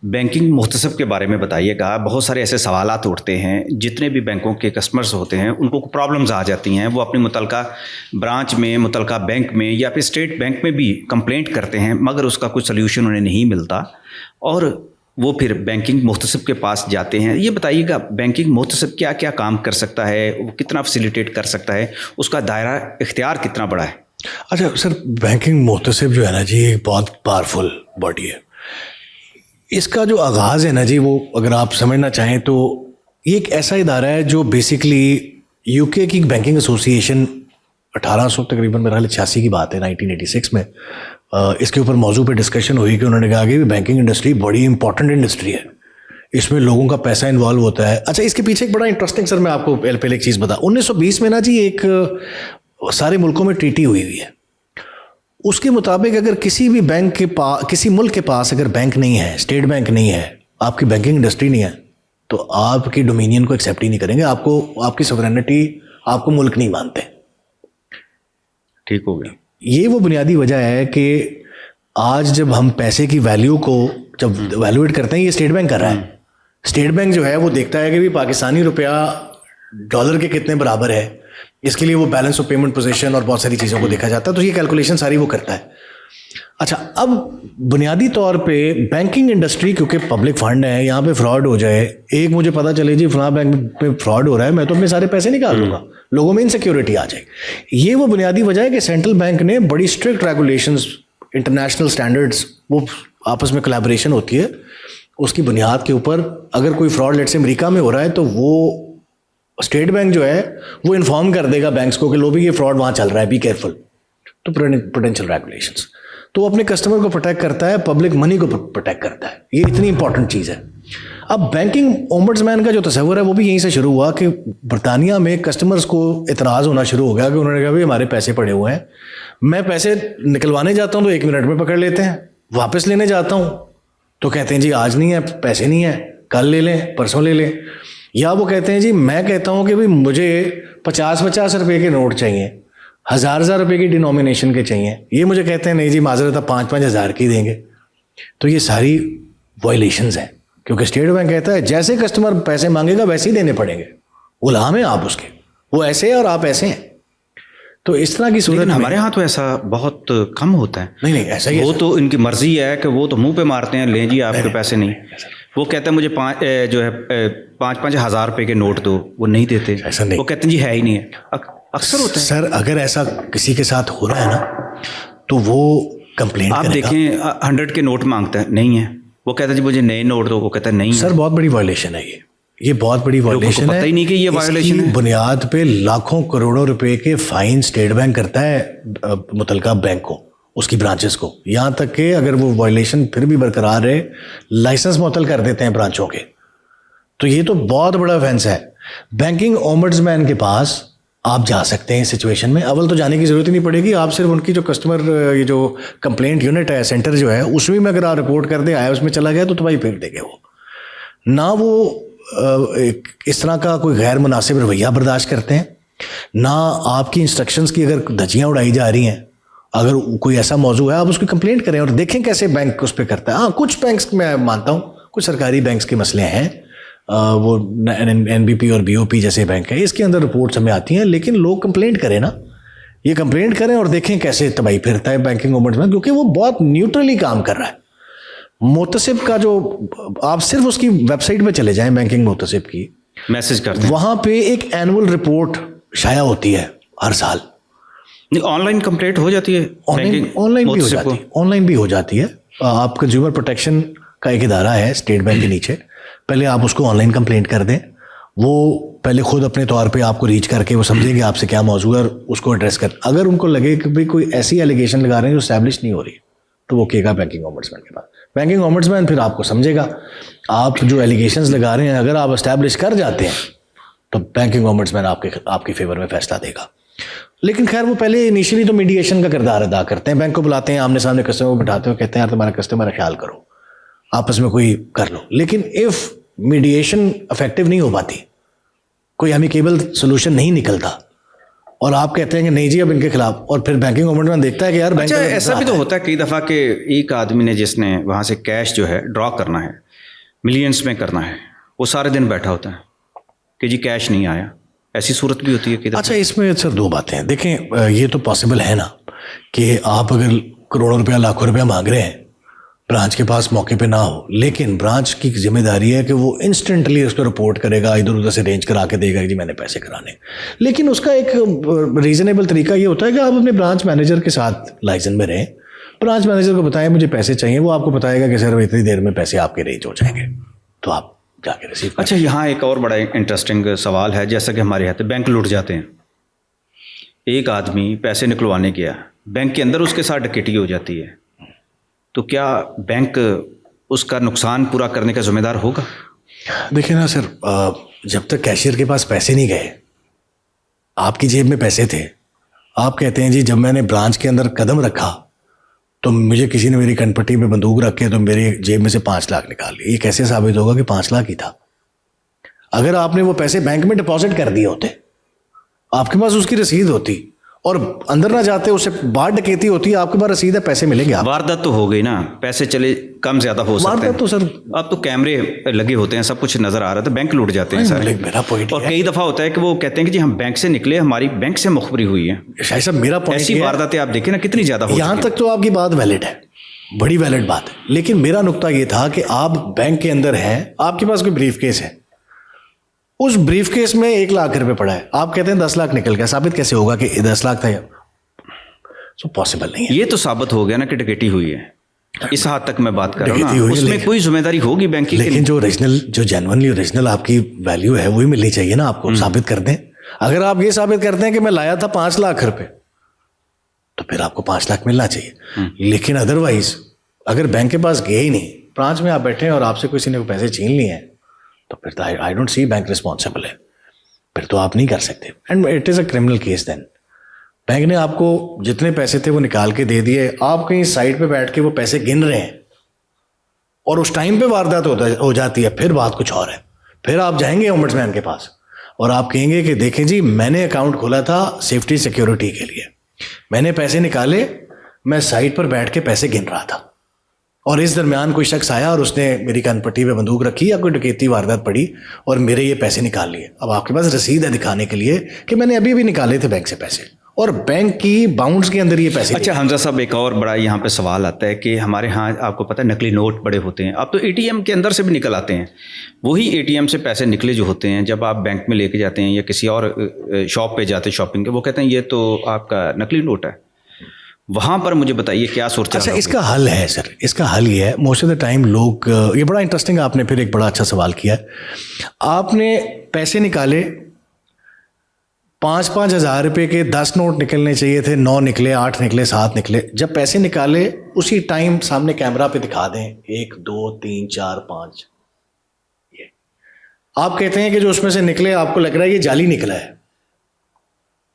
Banking मुहतसब के बारे में बताइएगा। बहुत सारे ऐसे सवालात उठते हैं, जितने भी बैंकों के कस्टमर्स होते हैं उनको प्रॉब्लम्स आ जाती हैं। वो अपनी मुतलका ब्रांच में, मुतलका बैंक में या फिर स्टेट बैंक में भी कंप्लेंट करते हैं, मगर उसका कुछ सल्यूशन उन्हें नहीं मिलता और वो फिर बैंकिंग मुहतसब के पास जाते हैं। ये बताइएगा, बैंकिंग मुहतसब क्या क्या काम कर सकता है, वो कितना फैसिलिटेट कर सकता है, उसका दायरा इख्तियार कितना बड़ा है? अच्छा सर, बैंकिंग मुहतसब जो है ना जी, एक बहुत पावरफुल बॉडी है। इसका जो आगाज़ है ना जी, वो अगर आप समझना चाहें तो ये एक ऐसा इदारा है जो बेसिकली यूके की बैंकिंग एसोसिएशन 1800 तकरीबन, मेरा ख्याल 86 की बात है, 1986 में इसके ऊपर मौजू पे डिस्कशन हुई कि उन्होंने कहा कि बैंकिंग इंडस्ट्री बड़ी इंपॉर्टेंट इंडस्ट्री है, इसमें लोगों का पैसा इन्वॉल्व होता है। अच्छा, इसके पीछे एक बड़ा इंटरेस्टिंग, सर मैं आपको पहले एक चीज़ बता, 1920 में ना जी एक सारे मुल्कों में ट्रीटी हुई है। उसके मुताबिक अगर किसी भी बैंक के पास, किसी मुल्क के पास अगर बैंक नहीं है, स्टेट बैंक नहीं है, आपकी बैंकिंग इंडस्ट्री नहीं है, तो आपकी डोमिनियन को एक्सेप्ट ही नहीं करेंगे, आपको, आपकी सॉवरेनिटी, आपको मुल्क नहीं मानते। ठीक हो गया। ये वो बुनियादी वजह है कि आज जब हम पैसे की वैल्यू को जब वैल्यूएट करते हैं, ये स्टेट बैंक कर रहा है। स्टेट बैंक जो है वो देखता है कि भी पाकिस्तानी रुपया डॉलर के कितने बराबर है, इसके लिए वो बैलेंस ऑफ पेमेंट पोजीशन और बहुत सारी चीज़ों को देखा जाता है, तो ये कैलकुलेशन सारी वो करता है। अच्छा, अब बुनियादी तौर पे बैंकिंग इंडस्ट्री, क्योंकि पब्लिक फंड है, यहाँ पे फ्रॉड हो जाए, एक मुझे पता चले जी फलां बैंक पे फ्रॉड हो रहा है, मैं तो अपने सारे पैसे निकाल लूँगा, लोगों में इनसिक्योरिटी आ जाए। ये वो बुनियादी वजह है कि सेंट्रल बैंक ने बड़ी स्ट्रिक्ट रेगुलेशंस, इंटरनेशनल स्टैंडर्ड्स, वो आपस में कोलैबोरेशन होती है, उसकी बुनियाद के ऊपर अगर कोई फ्रॉड लेट से अमेरिका में हो रहा है तो वो स्टेट बैंक जो है वो इन्फॉर्म कर देगा बैंक्स को कि लो भी ये फ्रॉड वहाँ चल रहा है, बी केयरफुल। तो प्रूडेंशियल रेगुलेशंस, तो वो अपने कस्टमर को प्रोटेक्ट करता है, पब्लिक मनी को प्रोटेक्ट करता है, ये इतनी इंपॉर्टेंट चीज़ है। अब बैंकिंग ओम्बड्समैन का जो तस्वर है वो भी यहीं से शुरू हुआ कि बरतानिया में कस्टमर्स को इतराज़ होना शुरू हो गया कि उन्होंने कहा भाई हमारे पैसे पड़े हुए हैं, मैं पैसे निकलवाने जाता हूँ तो 1 मिनट में पकड़ लेते हैं, वापस लेने जाता हूँ तो कहते हैं जी आज नहीं है, पैसे नहीं है, कल ले लें, परसों ले लें। या वो कहते हैं जी, मैं कहता हूँ कि भाई मुझे 50-50 रुपए के नोट चाहिए, 1000 रुपए की डिनोमिनेशन के चाहिए, ये मुझे कहते हैं नहीं जी माजरत 5-5 हज़ार की देंगे। तो ये सारी वायलेशंस हैं, क्योंकि स्टेट बैंक कहता है जैसे कस्टमर पैसे मांगेगा वैसे ही देने पड़ेंगे, गुलाम है आप उसके, वो ऐसे है और आप ऐसे हैं। तो इस तरह की सूरत हमारे यहाँ तो ऐसा बहुत कम होता है। नहीं ऐसा ही, वो तो इनकी मर्जी है कि वो तो मुंह पे मारते हैं, ले जी आपके पैसे नहीं। वो कहते हैं मुझे 5-5 हज़ार रुपए के नोट दो, वो नहीं देते। ऐसा नहीं, वो कहते हैं जी है ही नहीं है। अक्सर होता है सर, अगर ऐसा किसी के साथ हो रहा है ना तो वो कंप्लेंट आप देखें 100 के नोट मांगता है, नहीं है, वो कहता है जी मुझे नए नोट दो, वो कहता है नहीं। सर बहुत बड़ी वायलेशन है ये बहुत बड़ी वायलेशन है। पता ही नहीं कि ये वायलेशन है। बुनियाद पे लाखों करोड़ों रुपए के फाइन स्टेट बैंक करता है मुतलका बैंक को, उसकी ब्रांचेस को, यहाँ तक कि अगर वो वायलेशन फिर भी बरकरार रहे, लाइसेंस मुअत्तल कर देते हैं ब्रांचों के। तो ये तो बहुत बड़ा ऑफेंस है। बैंकिंग ओम्बड्समैन के पास आप जा सकते हैं इस सिचुएशन में, अव्वल तो जाने की ज़रूरत ही नहीं पड़ेगी, आप सिर्फ उनकी जो कस्टमर, ये जो कंप्लेंट यूनिट है, सेंटर जो है, उसमें में अगर आप रिपोर्ट कर दे, आया उसमें चला गया तो भाई फेंक देंगे वो ना। वो इस तरह का कोई गैर मुनासिब रवैया बर्दाश्त करते हैं ना। आपकी इंस्ट्रक्शंस की अगर धज्जियाँ उड़ाई जा रही हैं, अगर कोई ऐसा मौजू है आप उसकी कंप्लेंट करें और देखें कैसे बैंक उस पर करता है। हाँ, कुछ बैंक्स मैं मानता हूँ, कुछ सरकारी बैंक्स के मसले हैं, वो NBP और BOP जैसे बैंक है, इसके अंदर रिपोर्ट्स हमें आती हैं, लेकिन लोग कंप्लेंट करें ना, ये कंप्लेंट करें और देखें कैसे तबाही फिरता है बैंकिंग ओम्बड्समैन, क्योंकि वो बहुत न्यूट्रली काम कर रहा है। मुतसिब का जो, आप सिर्फ उसकी वेबसाइट पे चले जाएं, बैंकिंग मुतसिब की, मैसेज करते हैं, वहाँ पे एक एनुअल रिपोर्ट शाया होती है हर साल। ऑनलाइन कंप्लेंट हो जाती है, ऑनलाइन भी हो जाती है, ऑनलाइन भी हो जाती है। आप कंज्यूमर प्रोटेक्शन का एक इदारा है स्टेट बैंक के नीचे, पहले आप उसको ऑनलाइन कंप्लेंट कर दें, वो पहले खुद अपने तौर पे आपको रीच करके वो समझेंगे आपसे क्या मौजू है और उसको एड्रेस कर। अगर उनको लगे कि भाई कोई ऐसी एलिगेशन लगा रहे हैं जो एस्टैब्लिश नहीं हो रही, तो वो कहेगा बैंकिंग ओम्बड्समैन के पास। बैंकिंग ओम्बड्समैन फिर आपको समझेगा, आप जो एलिगेशंस लगा रहे हैं अगर आप एस्टैब्लिश कर जाते हैं तो बैंकिंग ओम्बड्समैन आपके फेवर में फैसला देगा। लेकिन खैर वो पहले इनिशियली तो मीडिएशन का किरदार अदा करते हैं, बैंक को बुलाते हैं, आमने सामने कस्टमर को बिठाते हो, कहते हैं यार तुम्हारा कस्टमर का ख्याल करो, आपस में कोई कर लो। लेकिन इफ़ मीडिएशन इफेक्टिव नहीं हो पाती, कोई अमिकेबल सोल्यूशन नहीं निकलता, और आप कहते हैं कि नहीं जी अब इनके खिलाफ, और फिर बैंकिंग ओम्बुड्समैन देखता है कि यार बैंक अच्छा, ऐसा भी तो होता है कई दफ़ा कि एक आदमी ने जिसने वहाँ से कैश जो है ड्रॉ करना है, मिलियंस में करना है, वो सारे दिन बैठा होता है कि जी कैश नहीं आया, ऐसी सूरत भी होती है कई दफ़ा। अच्छा, इसमें सर दो बातें हैं। देखें, ये तो पॉसिबल है ना कि आप अगर करोड़ों रुपया लाखों रुपया मांग रहे हैं, ब्रांच के पास मौके पे ना हो, लेकिन ब्रांच की जिम्मेदारी है कि वो इंस्टेंटली उसको रिपोर्ट करेगा, इधर उधर से अरेंज करा के देगा कि जी मैंने पैसे कराने। लेकिन उसका एक रीज़नेबल तरीका ये होता है कि आप अपने ब्रांच मैनेजर के साथ लाइजन में रहें, ब्रांच मैनेजर को बताएं मुझे पैसे चाहिए, वो आपको बताएगा कि सर इतनी देर में पैसे आपके अरेंज हो जाएंगे, तो आप जाके रिसीव करें। अच्छा, यहाँ एक और बड़ा इंटरेस्टिंग सवाल है। जैसा कि हमारे यहाँ बैंक लूट जाते हैं, एक आदमी पैसे निकलवाने गया, बैंक के अंदर उसके साथ डकैती हो जाती है, तो क्या बैंक उसका नुकसान पूरा करने का जिम्मेदार होगा? देखिए ना सर, जब तक कैशियर के पास पैसे नहीं गए, आपकी जेब में पैसे थे, आप कहते हैं जी जब मैंने ब्रांच के अंदर कदम रखा तो मुझे किसी ने मेरी कनपट्टी में बंदूक रख के तो मेरी जेब में से 5 लाख निकाल लिए। ये कैसे साबित होगा कि 5 लाख ही था? अगर आपने वो पैसे बैंक में डिपॉजिट कर दिए होते, आपके पास उसकी रसीद होती और अंदर ना जाते, उससे बाहर डकैती होती, आपके पास रसीद है, पैसे मिलेंगे आप। वारदात तो हो गई ना, पैसे चले कम ज्यादा हो सकते हैं। वारदात तो सर अब तो कैमरे लगे होते हैं, सब कुछ नजर आ रहा था, बैंक लूट जाते हैं सारे। मेरा पॉइंट और कई दफा होता है कि वो कहते हैं कि जी हम बैंक से निकले, हमारी बैंक से मुखबरी हुई है। शायद साहब मेरा पॉइंट ऐसी वारदातें आप देखें ना कितनी ज्यादा हो यहाँ चुकी हैं। तक तो आपकी बात वैलिड है, बड़ी वैलिड बात है, लेकिन मेरा नुक्ता ये था कि आप बैंक के अंदर हैं, आपके पास कोई ब्रीफ केस है, उस ब्रीफ केस में 1 लाख रुपए पड़ा है, आप कहते हैं 10 लाख निकल गया, साबित कैसे होगा कि 10 लाख था? सो पॉसिबल नहीं है। ये तो साबित हो गया ना कि डकैती हुई है, इस हद तक मैं बात कर रहा हूँ डकैती ना, हुई है, उसमें कोई जिम्मेदारी होगी बैंक की? लेकिन जो ओरिजिनल, जो जेन्युइनली ओरिजिनल आपकी वैल्यू है वही मिलनी चाहिए ना आपको, साबित कर दें। अगर आप ये साबित करते हैं कि मैं लाया था 5 लाख रुपए, तो फिर आपको 5 लाख मिलना चाहिए। लेकिन अदरवाइज अगर बैंक के पास गए ही नहीं, ब्रांच में आप बैठे हैं और आपसे किसी ने पैसे छीन लिए हैं, तो फिर तो I don't see bank responsible है, फिर तो आप नहीं कर सकते, and it is a criminal case then. Bank ने आपको जितने पैसे थे वो निकाल के दे दिए, आप कहीं साइड पे बैठ के वो पैसे गिन रहे हैं और उस टाइम पे वारदात हो जाती है, फिर बात कुछ और है। फिर आप जाएंगे ओम्बुड्समैन के पास और आप कहेंगे कि देखें जी मैंने अकाउंट खोला था सेफ्टी सिक्योरिटी के लिए, मैंने पैसे निकाले, मैं साइड पर बैठ के पैसे गिन रहा था और इस दरमियान कोई शख्स आया और उसने मेरी कानपट्टी पे बंदूक रखी या कोई डकैती वारदात पड़ी और मेरे ये पैसे निकाल लिए। अब आपके पास रसीद है दिखाने के लिए कि मैंने अभी निकाले थे बैंक से पैसे, और बैंक की बाउंड्स के अंदर ये पैसे। अच्छा हमजा साहब, एक और बड़ा यहाँ पे सवाल आता है कि हमारे यहाँ आपको पता है नकली नोट बड़े होते हैं, अब तो एटीएम के अंदर से भी निकल आते हैं, वही एटीएम से पैसे निकले जो होते हैं, जब आप बैंक में लेके जाते हैं या किसी और शॉप पे जाते हैं शॉपिंग के, वो कहते हैं ये तो आपका नकली नोट है। वहाँ पर मुझे बताइए क्या सोचते हैं? अच्छा, इसका हल है सर, इसका हल ये है, मोस्ट ऑफ द टाइम लोग, ये बड़ा इंटरेस्टिंग, आपने फिर एक बड़ा अच्छा सवाल किया है। आपने पैसे निकाले, 5-5 हज़ार रुपये के 10 नोट निकलने चाहिए थे, 9 निकले, 8 निकले, 7 निकले। जब पैसे निकाले उसी टाइम सामने कैमरा पे दिखा दें 1 2 3 4 5, ये आप कहते हैं कि जो उसमें से निकले आपको लग रहा है ये जाली निकला है,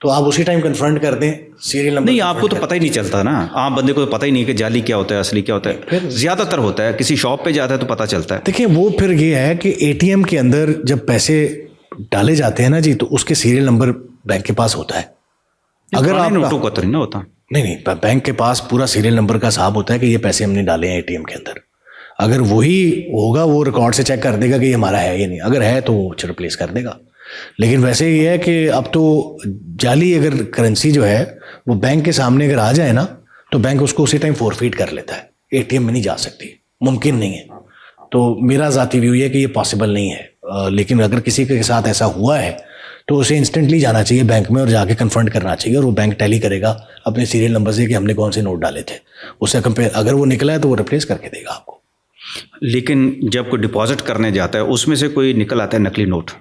तो आप उसी टाइम कन्फ्रंट कर दें सीरियल नंबर। नहीं, आपको तो पता ही नहीं चलता ना, आम बंदे को तो पता ही नहीं कि जाली क्या होता है असली क्या होता है, फिर ज़्यादातर होता है किसी शॉप पे जाता है तो पता चलता है। देखिए वो फिर ये है कि एटीएम के अंदर जब पैसे डाले जाते हैं ना जी, तो उसके सीरियल नंबर बैंक के पास होता है। अगर आप नोटों का तो नहीं ना होता, नहीं, बैंक के पास पूरा सीरियल नंबर का हिसाब होता है कि ये पैसे हमने डाले हैं एटीएम के अंदर। अगर वही होगा वो रिकॉर्ड से चेक कर देगा कि ये हमारा है या नहीं, अगर है तो वो रिप्लेस कर देगा। लेकिन वैसे ये है कि अब तो जाली अगर करेंसी जो है वो बैंक के सामने अगर आ जाए ना, तो बैंक उसको उसी टाइम फोरफीट कर लेता है, एटीएम में नहीं जा सकती, मुमकिन नहीं है। तो मेरा ज़ाती व्यू ये है कि ये पॉसिबल नहीं है, लेकिन अगर किसी के साथ ऐसा हुआ है तो उसे इंस्टेंटली जाना चाहिए बैंक में और जाके कन्फ्रंट करना चाहिए, और वो बैंक टैली करेगा अपने सीरियल नंबर से कि हमने कौन से नोट डाले थे, उससे कंपेयर अगर वो निकला है तो वो रिप्लेस करके देगा आपको। लेकिन जब कोई डिपॉजिट करने जाता है उसमें से कोई निकल आता है नकली नोट,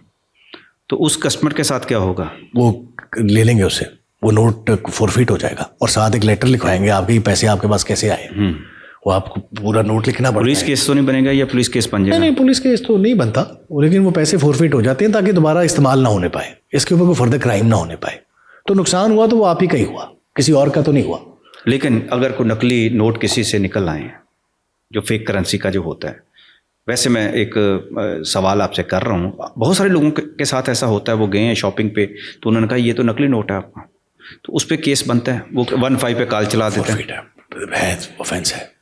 तो उस कस्टमर के साथ क्या होगा? वो ले लेंगे उससे, वो नोट फोरफीट हो जाएगा और साथ एक लेटर लिखवाएंगे आपके पैसे आपके पास कैसे आए, वो आपको पूरा नोट लिखना पड़ेगा। पुलिस केस तो नहीं बनेगा या पुलिस केस बन जाएगा? नहीं, पुलिस केस तो नहीं बनता, लेकिन वो पैसे फोरफीट हो जाते हैं ताकि दोबारा इस्तेमाल ना होने पाए, इसके ऊपर कोई फर्दर क्राइम ना होने पाए। तो नुकसान हुआ तो वो आप ही का ही हुआ, किसी और का तो नहीं हुआ। लेकिन अगर कोई नकली नोट किसी से निकल आए जो फेक करेंसी का जो होता है, वैसे मैं एक सवाल आपसे कर रहा हूँ, बहुत सारे लोगों के साथ ऐसा होता है, वो गए हैं शॉपिंग पे तो उन्होंने कहा ये तो नकली नोट है आपका, तो उस पर केस बनता है, वो 1.5 पे कॉल चला देते हैं। फॉरफिट है, ऑफेंस है।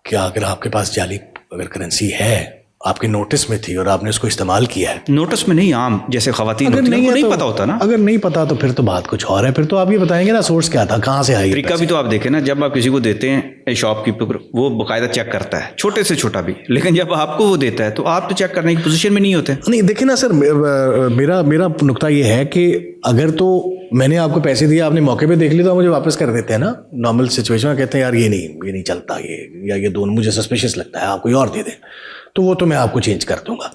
क्या अगर आपके पास जाली अगर करेंसी है, आपके नोटिस में थी और आपने उसको इस्तेमाल किया है, नोटिस में नहीं, आम जैसे खवातीन अगर होती हैं, उनको है नहीं तो- पता होता ना। अगर नहीं पता तो फिर तो बात कुछ और है। फिर तो आप ये बताएंगे ना सोर्स क्या था, कहाँ से आई। तरीका भी तो आप देखें ना, जब आप किसी को देते हैं शॉपकीपर, वो बाकायदा चेक करता है, छोटे से छोटा भी, लेकिन जब आपको वो देता है तो आप तो चेक करने की पोजीशन में नहीं होते। नहीं देखिए ना सर, मेरा नुक्ता ये है कि अगर तो मैंने आपको पैसे दिए, आपने मौके पे देख लिया तो आप मुझे वापस कर देते हैं ना। नॉर्मल सिचुएशन में कहते हैं यार ये नहीं चलता, ये दोनों मुझे सस्पिशियस लगता है, आप कोई और दे दें, तो वो तो मैं आपको चेंज कर दूंगा।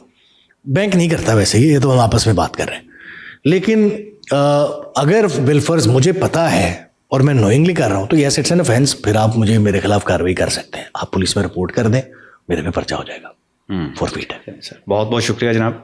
बैंक नहीं करता वैसे ही, ये तो हम आपस में बात कर रहे हैं। लेकिन अगर बिलफर्ज मुझे पता है और मैं नोइंगली कर रहा हूँ तो यस इट्स एन ऑफेंस। फिर आप मुझे मेरे खिलाफ कार्रवाई कर सकते हैं, आप पुलिस में रिपोर्ट कर दें, मेरे पे पर्चा हो जाएगा, फॉरफिट है। सर बहुत बहुत शुक्रिया जनाब।